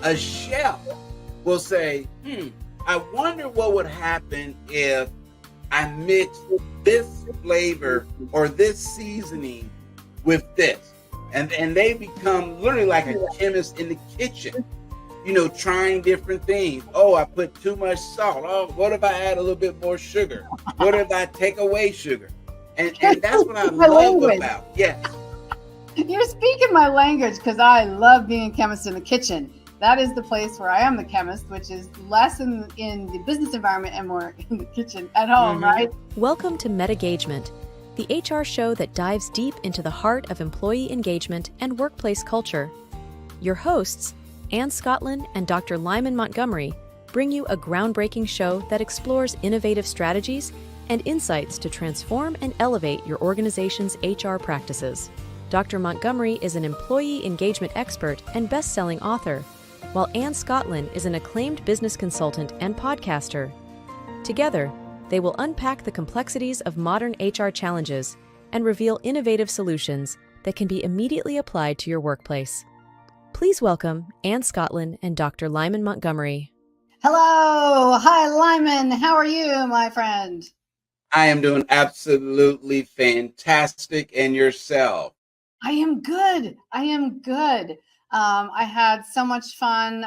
A chef will say, I wonder what would happen if I mix this flavor or this seasoning with this. And they become literally like a chemist in the kitchen, trying different things. Oh, I put too much salt. Oh, what if I add a little bit more sugar? What if I take away sugar? And that's what I love about. Yes. You're speaking my language, because I love being a chemist in the kitchen. That is the place where I am the chemist, which is less in the business environment and more in the kitchen at home, right? Welcome to MetaGagement, the HR show that dives deep into the heart of employee engagement and workplace culture. Your hosts, Ann Scottlin and Dr. Lyman Montgomery, bring you a groundbreaking show that explores innovative strategies and insights to transform and elevate your organization's HR practices. Dr. Montgomery is an employee engagement expert and best-selling author, while Ann Scottlin is an acclaimed business consultant and podcaster. Together, they will unpack the complexities of modern HR challenges and reveal innovative solutions that can be immediately applied to your workplace. Please welcome Ann Scottlin and Dr. Lyman Montgomery. Hello. Hi, Lyman. How are you, my friend? I am doing absolutely fantastic. And yourself? I am good. I had so much fun.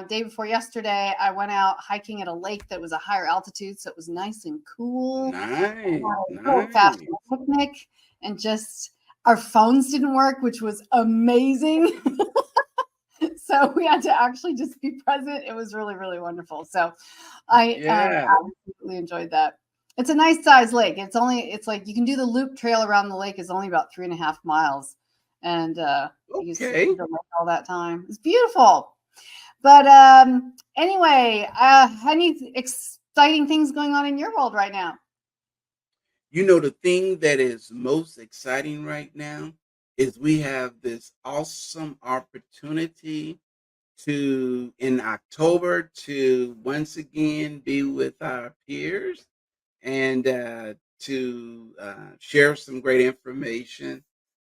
Day before yesterday, I went out hiking at a lake that was a higher altitude, so it was nice and cool. Nice. Fast picnic, and just our phones didn't work, which was amazing. So we had to actually just be present. It was really, really wonderful. So I absolutely enjoyed that. It's a nice size lake. It's like you can do the loop trail around the lake. Is only about 3.5 miles. And you see the lake all that time. It's beautiful. But anyway, any exciting things going on in your world right now? The thing that is most exciting right now is we have this awesome opportunity in October to once again be with our peers and to share some great information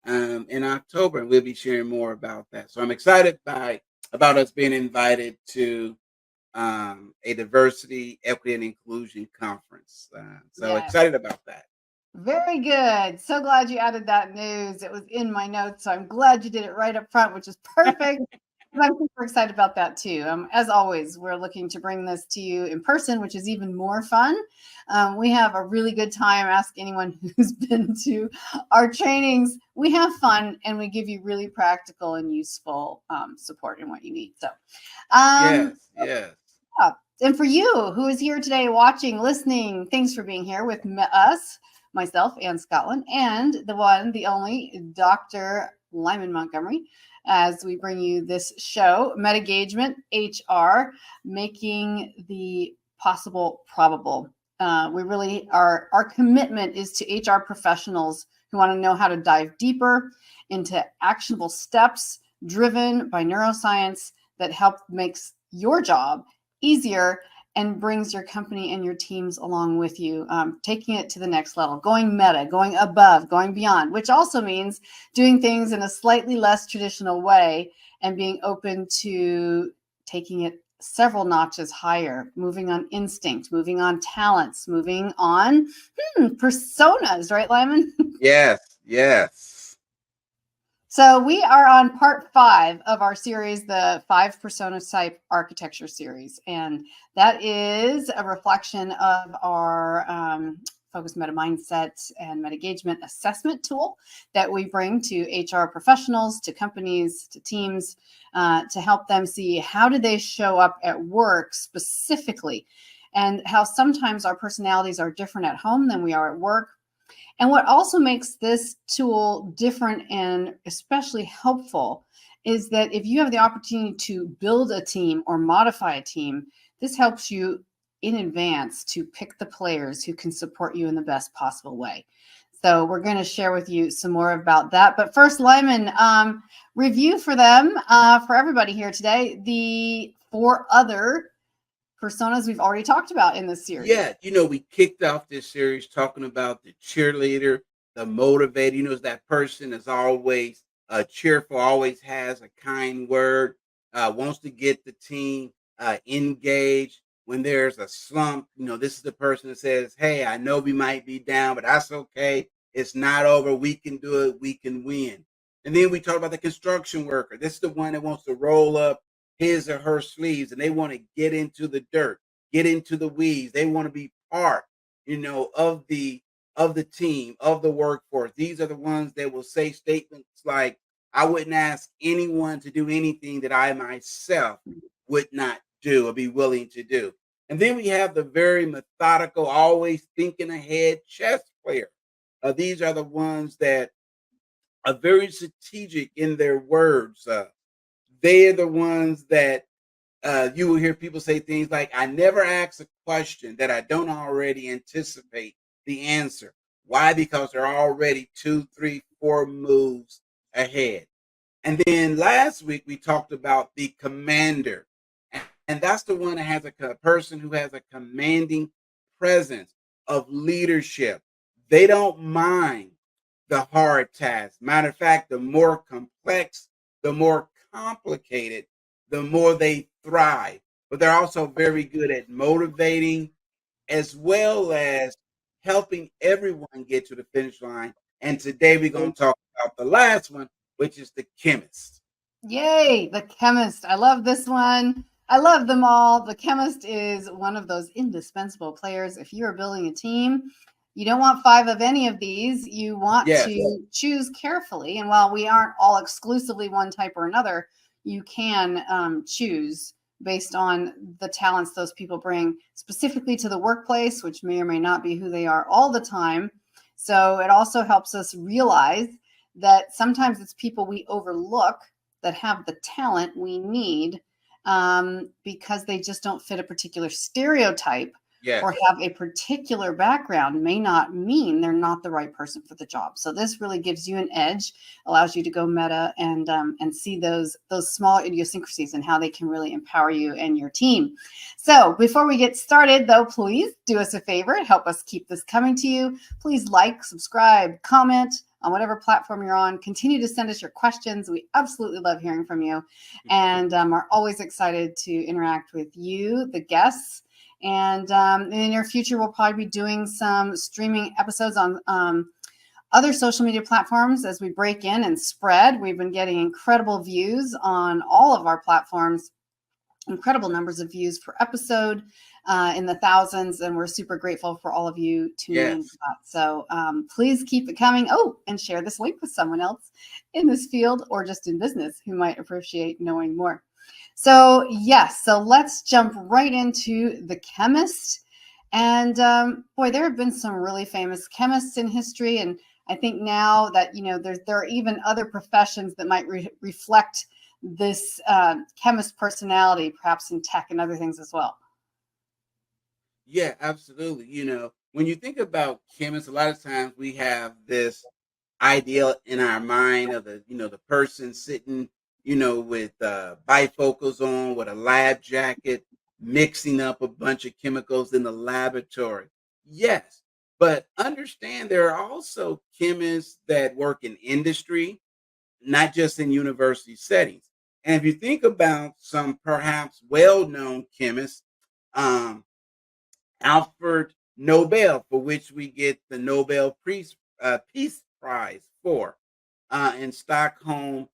in October, and we'll be sharing more about that. So I'm excited about us being invited to a diversity, equity, and inclusion conference. Excited about that. Very good. So glad you added that news. It was in my notes, so I'm glad you did it right up front, which is perfect. I'm super excited about that too. As always, we're looking to bring this to you in person, which is even more fun. We have a really good time. Ask anyone who's been to our trainings. We have fun, and we give you really practical and useful support in what you need. So, yes. And for you who is here today watching, listening, thanks for being here with us, myself, Ann Scottlin, and the one, the only, Dr. Lyman Montgomery, as we bring you this show, MetaGagement-HR, making the possible probable. We really our commitment is to HR professionals who want to know how to dive deeper into actionable steps driven by neuroscience that help makes your job easier and brings your company and your teams along with you, taking it to the next level, going meta, going above, going beyond, which also means doing things in a slightly less traditional way and being open to taking it several notches higher, moving on instinct, moving on talents, moving on personas, right, Lyman? Yes. So we are on part 5 of our series, the 5 Persona Type Architecture series. And that is a reflection of our Focused Meta Mindset and MetaGagement assessment tool that we bring to HR professionals, to companies, to teams, to help them see how do they show up at work specifically, and how sometimes our personalities are different at home than we are at work. And what also makes this tool different and especially helpful is that if you have the opportunity to build a team or modify a team, this helps you in advance to pick the players who can support you in the best possible way. So we're going to share with you some more about that. But first, Lyman, review for them, for everybody here today, the 4 other personas we've already talked about in this series. Yeah, we kicked off this series talking about the cheerleader, the motivator. That person is always cheerful, always has a kind word, wants to get the team engaged. When there's a slump, this is the person that says, hey, I know we might be down, but that's okay. It's not over. We can do it. We can win. And then we talk about the construction worker. This is the one that wants to roll up his or her sleeves, and they want to get into the dirt, get into the weeds. They want to be part, of the team, of the workforce. These are the ones that will say statements like, I wouldn't ask anyone to do anything that I myself would not do or be willing to do. And then we have the very methodical, always thinking ahead chess player. These are the ones that are very strategic in their words. They're the ones that you will hear people say things like, I never ask a question that I don't already anticipate the answer. Why? Because they're already 2, 3, 4 moves ahead. And then last week we talked about the commander. And that's the one that has a person who has a commanding presence of leadership. They don't mind the hard task. Matter of fact, the more complex, the more complicated, the more they thrive. But they're also very good at motivating as well as helping everyone get to the finish line. And today we're going to talk about the last one, which is the chemist. Yay, the chemist. I love this one. I love them all. The chemist is one of those indispensable players. If you're building a team, you don't want 5 of any of these. You want to choose carefully. And while we aren't all exclusively one type or another, you can choose based on the talents those people bring specifically to the workplace, which may or may not be who they are all the time. So it also helps us realize that sometimes it's people we overlook that have the talent we need because they just don't fit a particular stereotype or have a particular background. May not mean they're not the right person for the job. So this really gives you an edge, allows you to go meta and see those small idiosyncrasies and how they can really empower you and your team. So before we get started, though, please do us a favor, help us keep this coming to you. Please like, subscribe, comment on whatever platform you're on. Continue to send us your questions. We absolutely love hearing from you, and are always excited to interact with you, the guests. And in the near future, we'll probably be doing some streaming episodes on other social media platforms as we break in and spread. We've been getting incredible views on all of our platforms, incredible numbers of views per episode in the thousands. And we're super grateful for all of you tuning in for that. So please keep it coming. Oh, and share this link with someone else in this field or just in business who might appreciate knowing more. So yes, so let's jump right into the chemist. And boy, there have been some really famous chemists in history. And I think now that, there are even other professions that might reflect this chemist personality, perhaps in tech and other things as well. Yeah, absolutely. When you think about chemists, a lot of times we have this idea in our mind of the person sitting with bifocals on, with a lab jacket, mixing up a bunch of chemicals in the laboratory. Yes, but understand there are also chemists that work in industry, not just in university settings. And if you think about some perhaps well-known chemists, Alfred Nobel, for which we get the Nobel Peace Prize for, in Stockholm.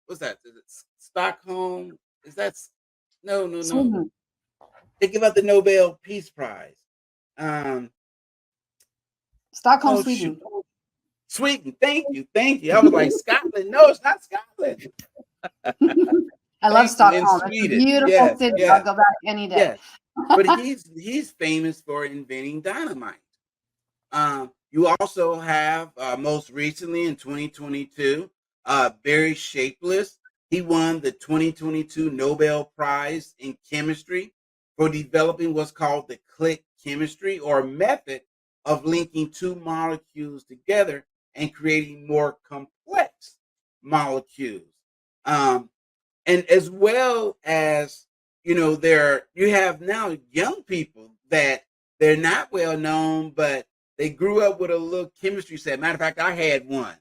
What's that? Is it Stockholm? Is that no? Mm-hmm. They give out the Nobel Peace Prize. Stockholm, Sweden. Sweden. Thank you. I was like Scotland. No, it's not Scotland. I love Stockholm. It's a beautiful city. I'll go back any day. Yeah. But he's famous for inventing dynamite. You also have most recently in 2022, Barry Shapeless. He won the 2022 Nobel Prize in Chemistry for developing what's called the click chemistry, or method of linking 2 molecules together and creating more complex molecules. And as well as, you have now young people that they're not well known, but they grew up with a little chemistry set. Matter of fact, I had one.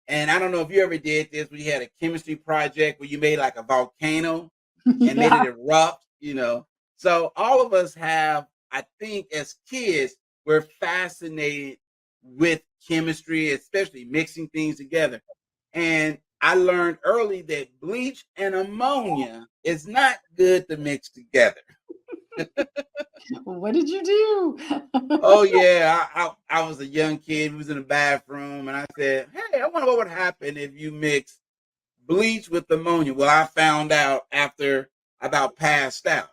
And I don't know if you ever did this, where you had a chemistry project where you made like a volcano and made it Yeah. erupt, you know. So all of us have, I think, as kids, we're fascinated with chemistry, especially mixing things together. And I learned early that bleach and ammonia is not good to mix together. What did you do? Oh yeah, I was a young kid who was in the bathroom, and I said, "Hey, I wonder what would happen if you mix bleach with ammonia." Well, I found out after I about passed out,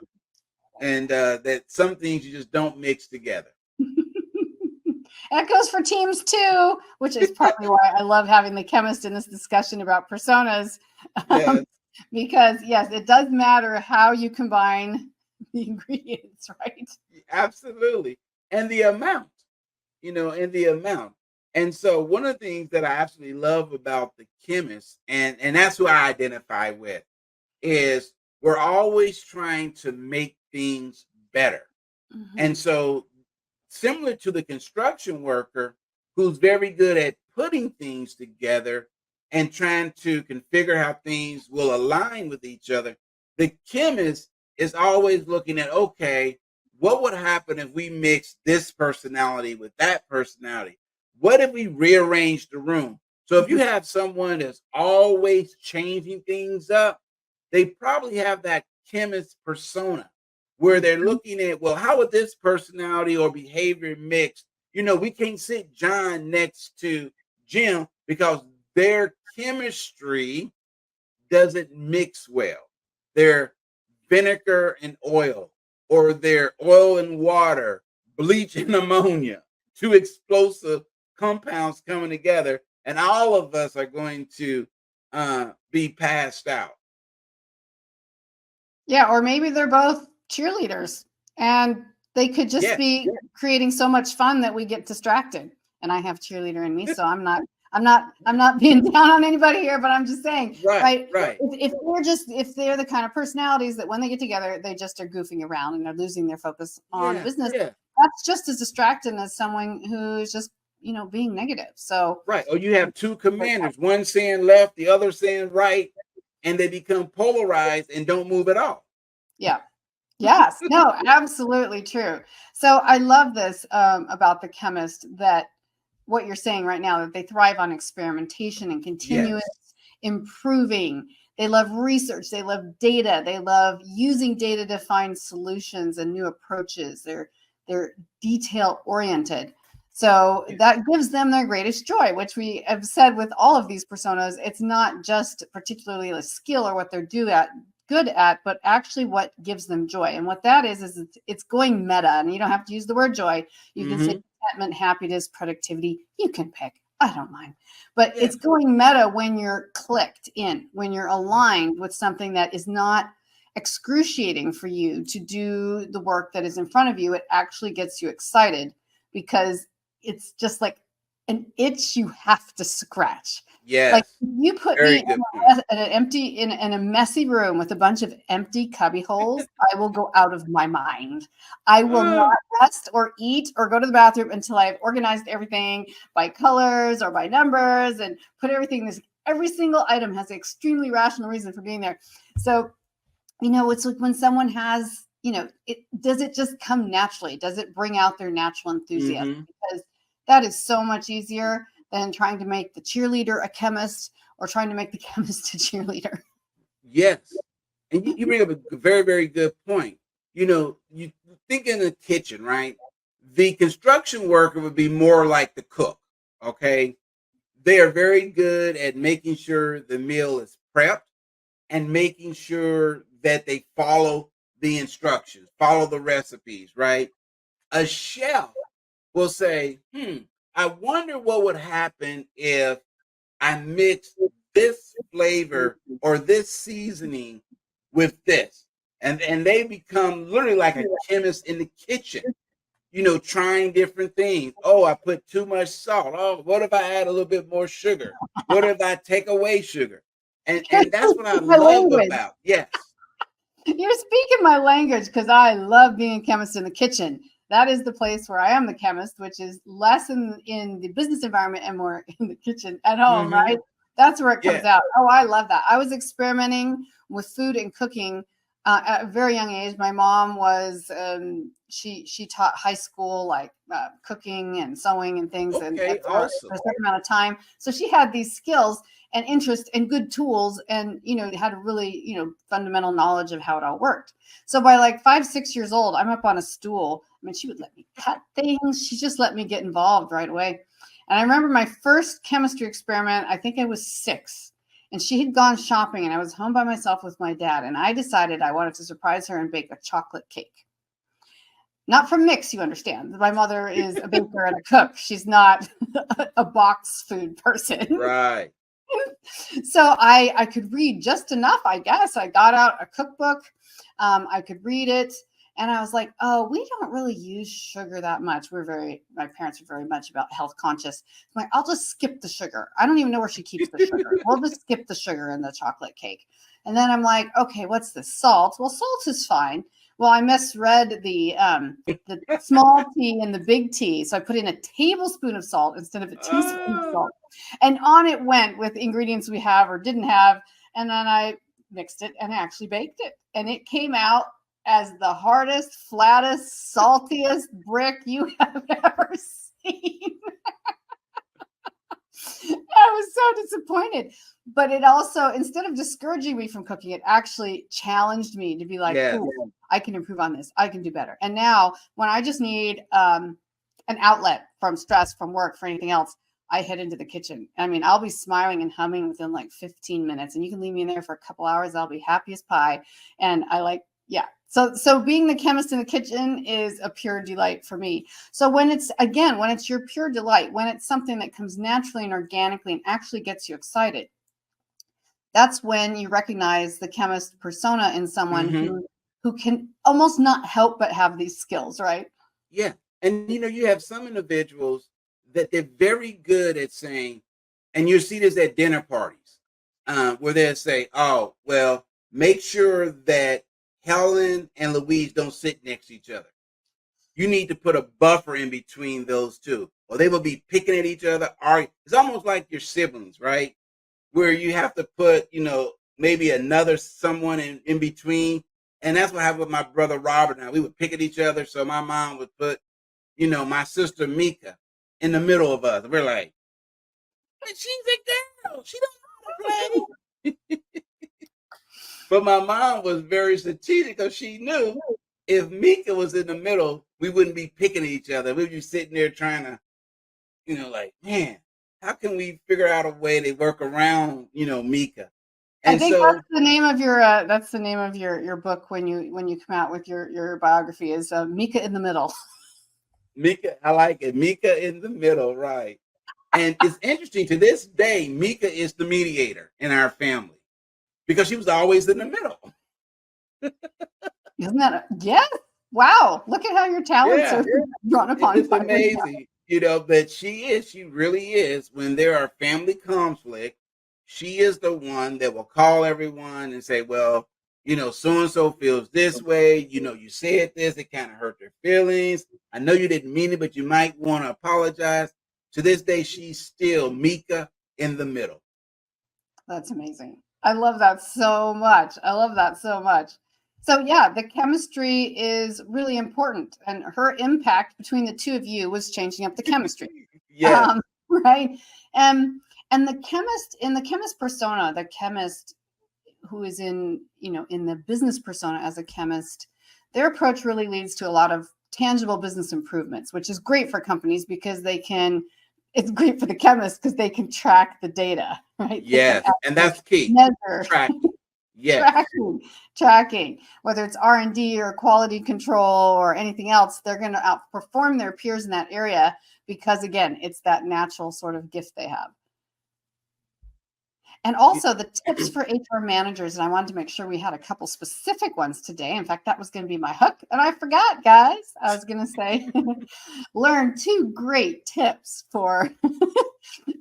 and that some things you just don't mix together. That goes for teams too, which is partly why I love having the chemist in this discussion about personas. Yes, Because yes, it does matter how you combine the ingredients, right? absolutely, and the amount, and the amount. And so one of the things that I absolutely love about the chemists, and that's who I identify with, is we're always trying to make things better. Mhm. And so similar to the construction worker who's very good at putting things together and trying to configure how things will align with each other, the chemist is always looking at, okay, what would happen if we mix this personality with that personality? What if we rearrange the room? So if you have someone that's always changing things up, they probably have that chemist persona where they're Mhm. looking at, well, how would this personality or behavior mix? We can't sit John next to Jim because their chemistry doesn't mix well. Their vinegar and oil, or their oil and water, bleach and ammonia, two explosive compounds coming together, and all of us are going to be passed out. Yeah, or maybe they're both cheerleaders and they could just Yes, be creating so much fun that we get distracted. And I have cheerleader in me, so I'm not being down on anybody here, but I'm just saying, right, right? right. If they're the kind of personalities that when they get together, they just are goofing around and they're losing their focus on Yeah, business, yeah. that's just as distracting as someone who's just, being negative. So Right. Or you have two commanders, one saying left, the other saying right, and they become polarized and don't move at all. yeah. Yes, no, absolutely true. So I love this about the chemist, that what you're saying right now, that they thrive on experimentation and continuous Yes. improving. They love research. They love data. They love using data to find solutions and new approaches. They're detail oriented. So Yeah. that gives them their greatest joy, which we have said with all of these personas. It's not just particularly a skill or what they're good at, but actually what gives them joy. And what that is it's going meta. And you don't have to use the word joy. You can say Hmm. contentment, happiness, productivity. You can pick. I don't mind. But Yes. it's going meta when you're clicked in, when you're aligned with something that is not excruciating for you to do the work that is in front of you. It actually gets you excited because it's just like an itch you have to scratch. Like Yes. you put Very me good point. in an empty in a messy room with a bunch of empty cubby holes, I will go out of my mind. I will Ah, not rest or eat or go to the bathroom until I've organized everything by colors or by numbers and put everything this every single item has an extremely rational reason for being there. So, it's like when someone has, does it just come naturally? Does it bring out their natural enthusiasm? hmm Because that is so much easier than trying to make the cheerleader a chemist or trying to make the chemist a cheerleader. Yes. And you bring up a very, very good point. You think in the kitchen, right? The construction worker would be more like the cook. Okay. They are very good at making sure the meal is prepped and making sure that they follow the instructions, follow the recipes, right? A chef will say, I wonder what would happen if I mixed this flavor or this seasoning with this. And they become literally like a chemist in the kitchen, trying different things. Oh, I put too much salt. Oh, what if I add a little bit more sugar? What if I take away sugar? And that's what I My love language. about. Yes. You're speaking my language because I love being a chemist in the kitchen. that is the place where I am the chemist, which is less in the business environment and more in the kitchen at home, right? That's where it comes out. Oh, I love that. I was experimenting with food and cooking at a very young age. My mom was, she taught high school, like cooking and sewing and things, and for a certain amount of time. So she had these skills and interest and good tools, and, had a really, fundamental knowledge of how it all worked. So by like 5, 6 years old, I'm up on a stool. I mean, she would let me cut things. She just let me get involved right away. And I remember my first chemistry experiment, I think I was 6. And she had gone shopping, and I was home by myself with my dad. And I decided I wanted to surprise her and bake a chocolate cake. Not from mix, you understand. My mother is a baker and a cook. She's not a box food person. Right. So I could read just enough, I guess. I got out a cookbook. I could read it. And I was like, oh, we don't really use sugar that much. My parents are very much about health conscious. I'm like, I'll just skip the sugar. I don't even know where she keeps the sugar. We'll just skip the sugar in the chocolate cake. And then I'm like, okay, what's this? Salt. Well, salt is fine. Well, I misread the small T and the big T. So I put in a tablespoon of salt instead of a teaspoon of salt. And on it went with ingredients we have or didn't have. And then I mixed it and actually baked it. And it came out as the hardest, flattest, saltiest brick you have ever seen. I was so disappointed. But it also, instead of discouraging me from cooking, it actually challenged me to be like, ooh, I can improve on this. I can do better. And now when I just need an outlet from stress, from work, for anything else, I head into the kitchen. I mean, I'll be smiling and humming within like 15 minutes. And you can leave me in there for a couple hours. I'll be happy as pie. And So being the chemist in the kitchen is a pure delight for me. So when it's your pure delight, when it's something that comes naturally and organically and actually gets you excited, that's when you recognize the chemist persona in someone who can almost not help but have these skills, right? Yeah. And, you have some individuals that they're very good at saying, and you see this at dinner parties, where they'll say, oh, well, make sure that Helen and Louise don't sit next to each other. You need to put a buffer in between those two, or they will be picking at each other. It's almost like your siblings, right? Where you have to put, maybe another someone in between. And that's what happened with my brother Robert. Now we would pick at each other. So my mom would put, my sister Mika in the middle of us. We're like, but she's a girl. She don't know how to play. But my mom was very strategic because she knew if Mika was in the middle, we wouldn't be picking at each other. We'd be sitting there trying to, like, man, how can we figure out a way to work around, Mika? And I think that's the name of your book when you come out with your biography is Mika in the Middle. Mika, I like it. Mika in the middle, right? And it's interesting, to this day, Mika is the mediator in our family because she was always in the middle. Isn't that yes? Wow! Look at how your talents are drawn upon. It's amazing, but she really is. When there are family conflict, she is the one that will call everyone and say, well, so-and-so feels this way. You said this, it kind of hurt their feelings. I know you didn't mean it, but you might want to apologize. To this day, she's still Mika in the middle. That's amazing. I love that so much. So yeah, the chemistry is really important, and her impact between the two of you was changing up the chemistry. Right. And the chemist in the chemist persona, the chemist who is in the business persona as a chemist, their approach really leads to a lot of tangible business improvements, which is great for companies because it's great for the chemist because they can track the data, right? Yes, and that's key. Measure. Tracking. Yes. Tracking, whether it's R&D or quality control or anything else, they're going to outperform their peers in that area because, again, it's that natural sort of gift they have. And also the tips for HR managers, and I wanted to make sure we had a couple specific ones today. In fact, that was going to be my hook, and I forgot, guys. I was going to say, learn 2 great tips for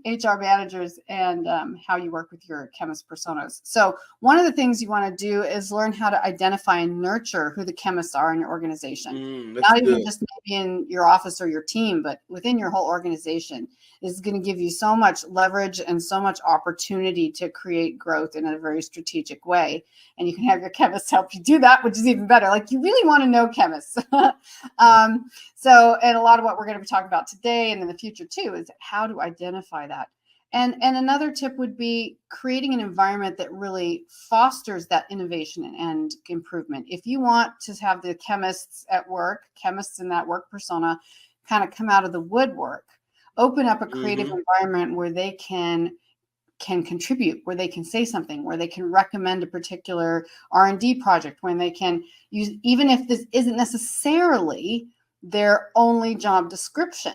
HR managers and how you work with your chemist personas. So one of the things you want to do is learn how to identify and nurture who the chemists are in your organization. Not even just maybe in your office or your team, but within your whole organization. Is going to give you so much leverage and so much opportunity to create growth in a very strategic way. And you can have your chemists help you do that, which is even better. Like, you really want to know chemists. So, and a lot of what we're going to be talking about today and in the future too is how to identify that. And another tip would be creating an environment that really fosters that innovation and improvement. If you want to have the chemists at work, chemists in that work persona kind of come out of the woodwork, open up a creative environment where they can contribute, where they can say something, where they can recommend a particular R&D project, when they can use, even if this isn't necessarily their only job description,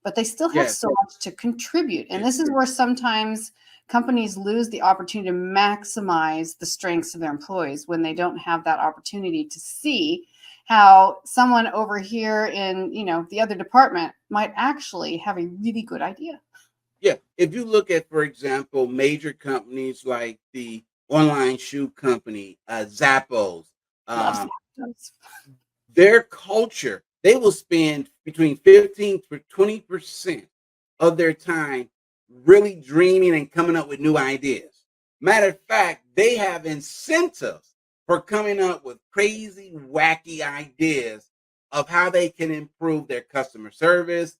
but they still have so much to contribute. And this is where sometimes companies lose the opportunity to maximize the strengths of their employees when they don't have that opportunity to see how someone over here in, the other department might actually have a really good idea. Yeah. If you look at, for example, major companies like the online shoe company, Zappos, their culture, they will spend between 15 to 20% of their time really dreaming and coming up with new ideas. Matter of fact, they have incentives for coming up with crazy, wacky ideas of how they can improve their customer service.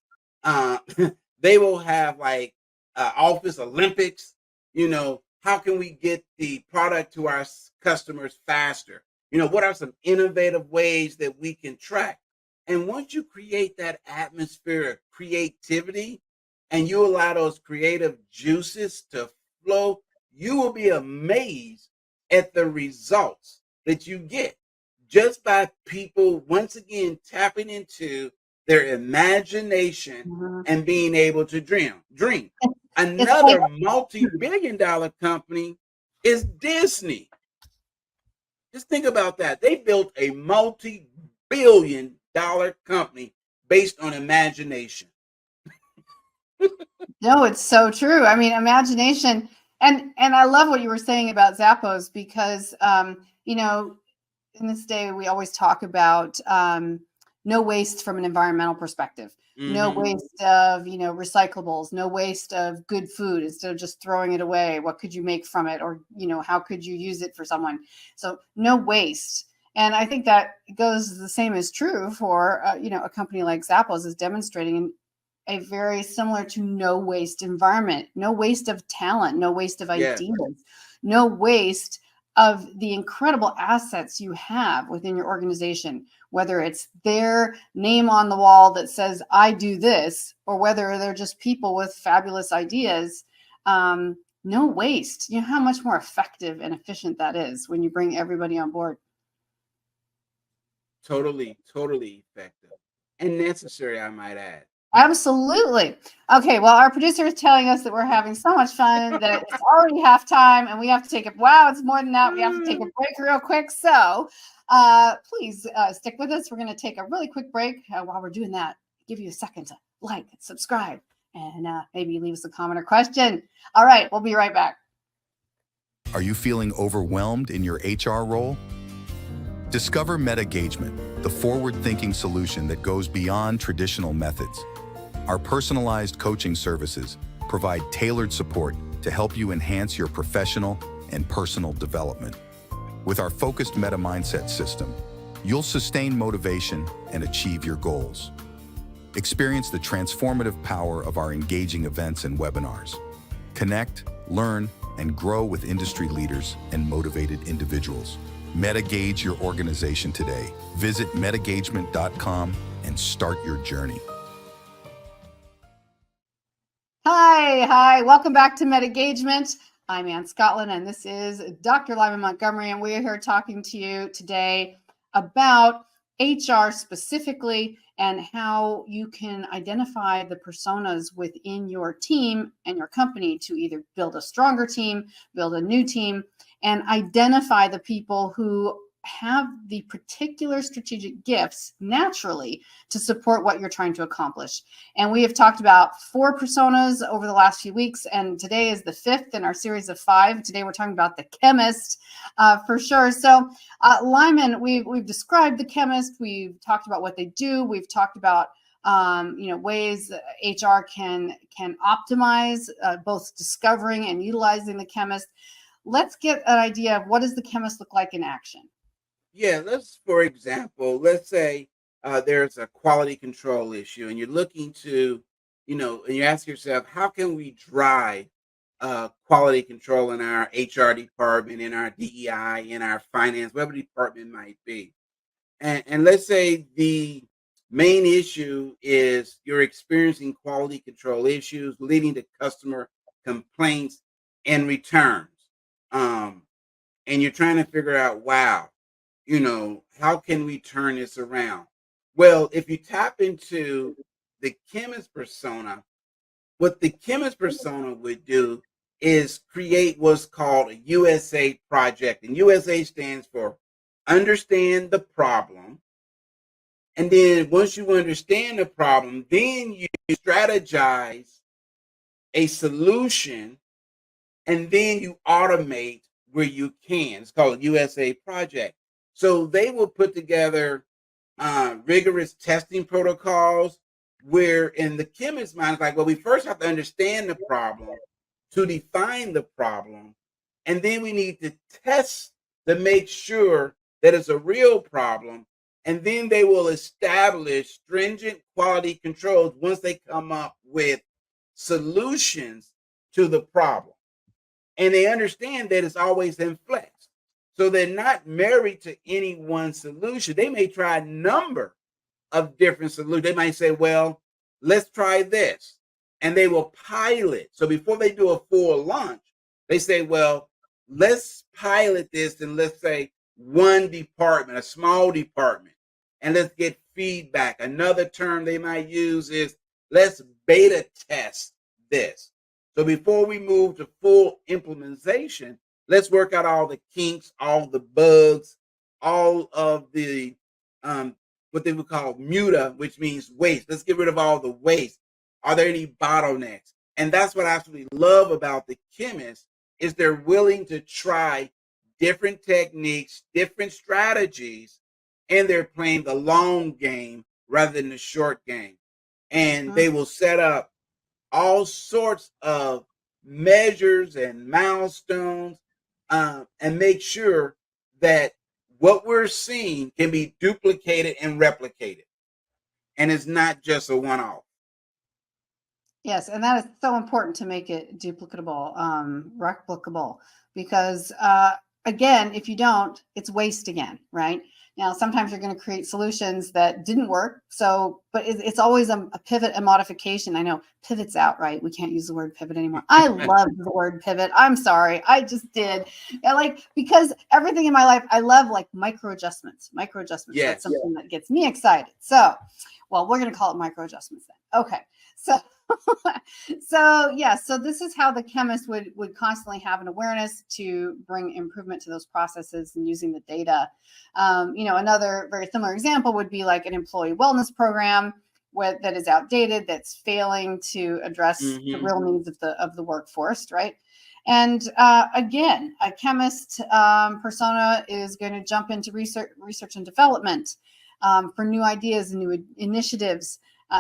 They will have like office Olympics. How can we get the product to our customers faster? What are some innovative ways that we can track? And once you create that atmosphere of creativity and you allow those creative juices to flow, you will be amazed at the results that you get just by people, once again, tapping into their imagination and being able to dream. Another multi-billion-dollar company is Disney. Just think about that. They built a multi-billion-dollar company based on imagination. No, it's so true. I mean, imagination. And I love what you were saying about Zappos because, in this day, we always talk about no waste from an environmental perspective, no waste of, recyclables, no waste of good food. Instead of just throwing it away, what could you make from it? Or, how could you use it for someone? So no waste. And I think that goes the same is true for, a company like Zappos is demonstrating a very similar to no waste environment, no waste of talent, no waste of ideas, no waste of the incredible assets you have within your organization, whether it's their name on the wall that says, I do this, or whether they're just people with fabulous ideas. No waste. You know how much more effective and efficient that is when you bring everybody on board. Totally effective and necessary, I might add. Absolutely. Okay, well, our producer is telling us that we're having so much fun that it's already halftime and we have to take it. Wow, it's more than that. We have to take a break real quick. So please stick with us. We're going to take a really quick break. While we're doing that, give you a second to like, subscribe, and maybe leave us a comment or question. All right, we'll be right back. Are you feeling overwhelmed in your HR role? Discover MetaGagement, the forward-thinking solution that goes beyond traditional methods. Our personalized coaching services provide tailored support to help you enhance your professional and personal development. With our focused meta mindset system, you'll sustain motivation and achieve your goals. Experience the transformative power of our engaging events and webinars. Connect, learn, and grow with industry leaders and motivated individuals. MetaGage your organization today. Visit MetaGagement.com and start your journey. Hi. Welcome back to MetaGagement. I'm Ann Scottlin, and this is Dr. Lyman Montgomery, and we are here talking to you today about HR specifically and how you can identify the personas within your team and your company to either build a stronger team, build a new team, and identify the people who have the particular strategic gifts naturally to support what you're trying to accomplish. And we have talked about 4 personas over the last few weeks, and today is the 5th in our series of 5. Today we're talking about the chemist for sure. So Lyman, we've described the chemist. We've talked about what they do. We've talked about ways that HR can optimize both discovering and utilizing the chemist. Let's get an idea of what does the chemist look like in action. Yeah, for example, let's say there's a quality control issue and you're looking to, and you ask yourself, how can we drive quality control in our HR department, in our DEI, in our finance, whatever department might be. And let's say the main issue is you're experiencing quality control issues leading to customer complaints and returns. And you're trying to figure out, wow, how can we turn this around? Well, if you tap into the chemist persona, what the chemist persona would do is create what's called a USA project. And USA stands for understand the problem. And then once you understand the problem, then you strategize a solution, and then you automate where you can. It's called a USA project. So they will put together rigorous testing protocols where in the chemist's mind, it's like, well, we first have to understand the problem to define the problem. And then we need to test to make sure that it's a real problem. And then they will establish stringent quality controls once they come up with solutions to the problem. And they understand that it's always in flex. So they're not married to any one solution. They may try a number of different solutions. They might say, well, let's try this. And they will pilot. So before they do a full launch, they say, well, let's pilot this in, let's say, one department, a small department, and let's get feedback. Another term they might use is let's beta test this. So before we move to full implementation, let's work out all the kinks, all the bugs, all of the what they would call muta, which means waste. Let's get rid of all the waste. Are there any bottlenecks? And that's what I absolutely love about the chemists is they're willing to try different techniques, different strategies, and they're playing the long game rather than the short game. And they will set up all sorts of measures and milestones and make sure that what we're seeing can be duplicated and replicated. And it's not just a one-off. Yes, and that is so important to make it duplicatable, replicable, because again, if you don't, it's waste again, right? Now, sometimes you're going to create solutions that didn't work. So, but it's always a pivot and modification. I know pivot's out, right? We can't use the word pivot anymore. I love the word pivot. I'm sorry. I just did. Because everything in my life, I love like micro adjustments. Yes. That's something that gets me excited. So, well, we're going to call it micro adjustments then. Okay. So this is how the chemist would constantly have an awareness to bring improvement to those processes and using the data. Another very similar example would be like an employee wellness program that is outdated, that's failing to address the real needs of the workforce, right? And again, a chemist persona is going to jump into research and development for new ideas and new initiatives.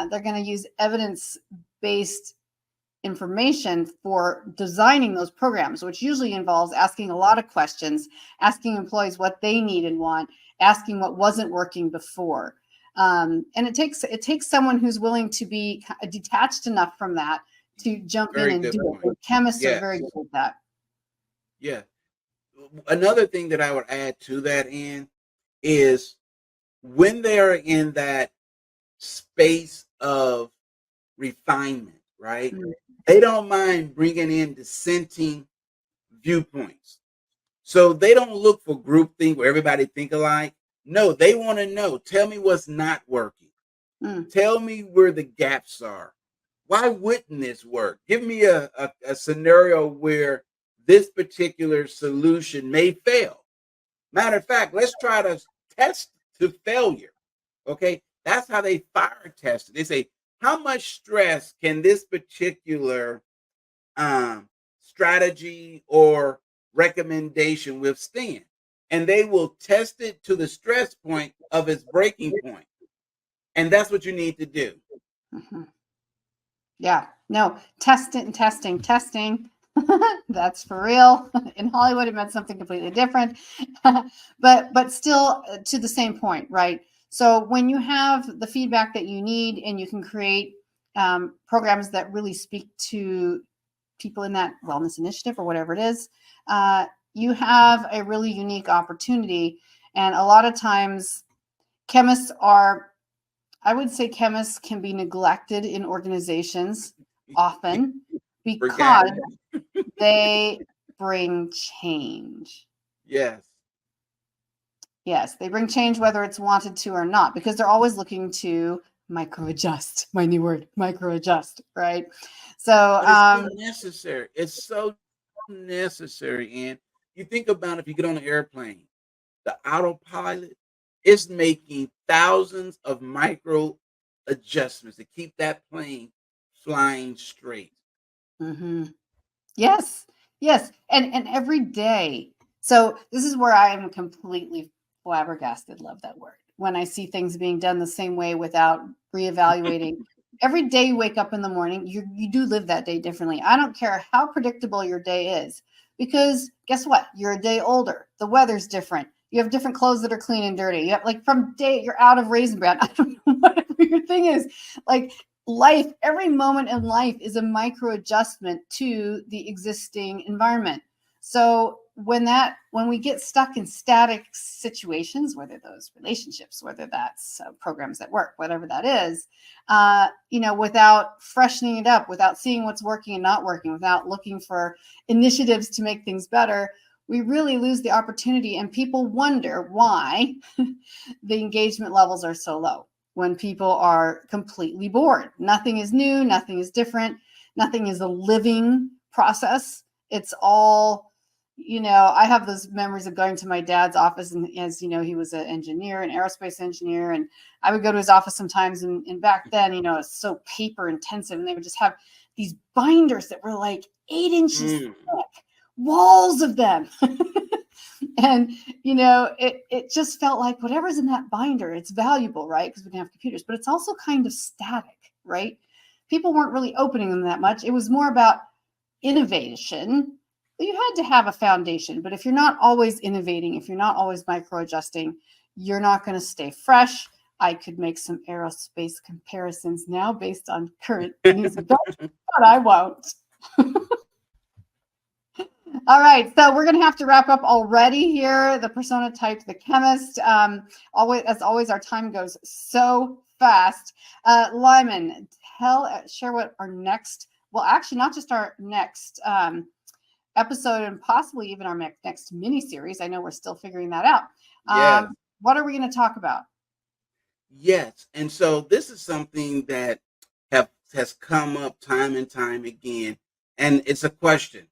They're going to use evidence-based information for designing those programs, which usually involves asking a lot of questions, asking employees what they need and want, asking what wasn't working before. And it takes someone who's willing to be detached enough from that to jump in and do it. Chemists are very good at that. Yeah. Another thing that I would add to that, Ann, is when they're in that space of refinement, right? They don't mind bringing in dissenting viewpoints. So they don't look for groupthink where everybody think alike. No, they want to know, tell me what's not working. Tell me where the gaps are. Why wouldn't this work? Give me a scenario where this particular solution may fail. Matter of fact, let's try to test to failure. Okay, that's how they fire test it. They say, how much stress can this particular strategy or recommendation withstand? And they will test it to the stress point of its breaking point. And that's what you need to do. Mm-hmm. Yeah, no, testing. That's for real. In Hollywood, it meant something completely different, but still to the same point, right? So when you have the feedback that you need, and you can create programs that really speak to people in that wellness initiative or whatever it is, you have a really unique opportunity. And a lot of times, I would say chemists can be neglected in organizations often because they bring change. Yes. Yes, they bring change whether it's wanted to or not, because they're always looking to microadjust. My new word, microadjust, right? So it's so necessary. It's so necessary. And you think about if you get on an airplane, the autopilot is making thousands of micro adjustments to keep that plane flying straight. mm-hmm. Yes, and every day. So this is where I am completely flabbergasted. Love that word. When I see things being done the same way without reevaluating. Every day you wake up in the morning, you do live that day differently. I don't care how predictable your day is, because guess what? You're a day older. The weather's different. You have different clothes that are clean and dirty. You have, like, you're out of Raisin Bran. I don't know, whatever your thing is. Like, life, every moment in life is a micro adjustment to the existing environment. So when we get stuck in static situations, whether those relationships, whether that's programs at work, whatever that is, without freshening it up, without seeing what's working and not working, without looking for initiatives to make things better, we really lose the opportunity. And people wonder why the engagement levels are so low when people are completely bored. Nothing is new, nothing is different, nothing is a living process. It's all, I have those memories of going to my dad's office, and as you know, he was an engineer, an aerospace engineer, and I would go to his office sometimes, and back then, it's so paper intensive, and they would just have these binders that were like 8 inches thick, walls of them. And, it just felt like whatever's in that binder, it's valuable, right? Because we can have computers, but it's also kind of static, right? People weren't really opening them that much. It was more about innovation. You had to have a foundation, but if you're not always innovating, if you're not always micro adjusting, you're not going to stay fresh. I could make some aerospace comparisons now based on current news, but I won't. All right, so we're going to have to wrap up already here. The persona type, the chemist. As always, our time goes so fast. Lyman, share what our next, well, actually not just our next episode, and possibly even our next mini series. I know we're still figuring that out. Yes. What are we going to talk about? Yes, and so this is something that has come up time and time again, and it's a question.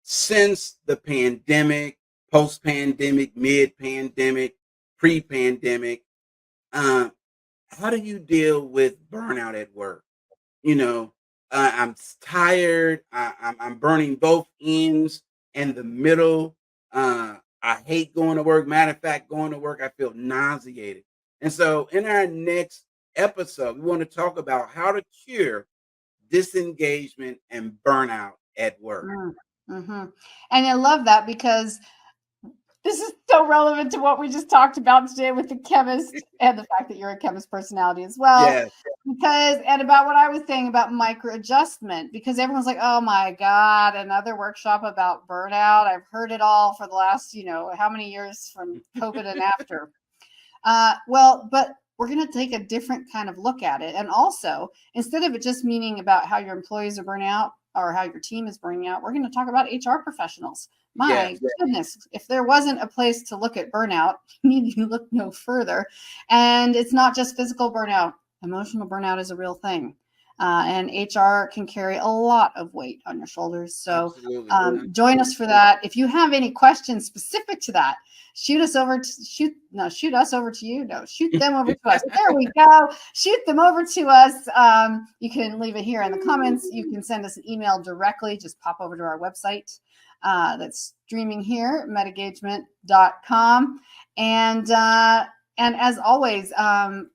Since the pandemic, post-pandemic, mid-pandemic, pre-pandemic, how do you deal with burnout at work? I'm tired. I'm burning both ends and the middle. I hate going to work. Matter of fact, going to work, I feel nauseated. And so in our next episode, we want to talk about how to cure disengagement and burnout at work. Mm-hmm. And I love that, because this is so relevant to what we just talked about today with the chemist, and the fact that you're a chemist personality as well. Yes. And about what I was saying about micro adjustment, because everyone's like, oh my God, another workshop about burnout. I've heard it all for the last, how many years from COVID and after. But we're going to take a different kind of look at it. And also, instead of it just meaning about how your employees are burning out or how your team is burning out, we're going to talk about HR professionals. My goodness, if there wasn't a place to look at burnout, you need to look no further. And it's not just physical burnout. Emotional burnout is a real thing. And HR can carry a lot of weight on your shoulders. So Absolutely. join us for that. If you have any questions specific to that, shoot us over to you. No, shoot them over to us. There we go. Shoot them over to us. You can leave it here in the comments. You can send us an email directly. Just pop over to our website that's streaming here, metagagement.com. And as always,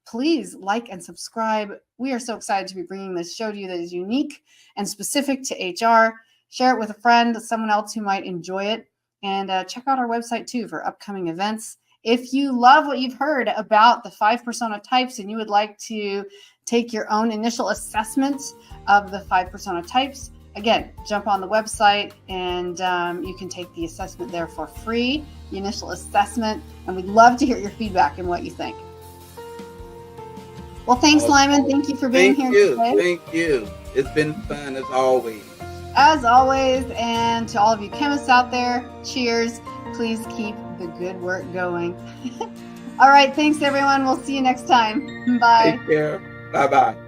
please like and subscribe. We are so excited to be bringing this show to you that is unique and specific to HR. Share it with a friend, someone else who might enjoy it. And check out our website, too, for upcoming events. If you love what you've heard about the 5 persona types and you would like to take your own initial assessment of the 5 persona types, again, jump on the website and you can take the assessment there for free, the initial assessment. And we'd love to hear your feedback and what you think. Well, thanks, Lyman. Thank you for being here today. Thank you. It's been fun as always. As always, and to all of you chemists out there, cheers. Please keep the good work going. All right. Thanks, everyone. We'll see you next time. Bye. Take care. Bye-bye.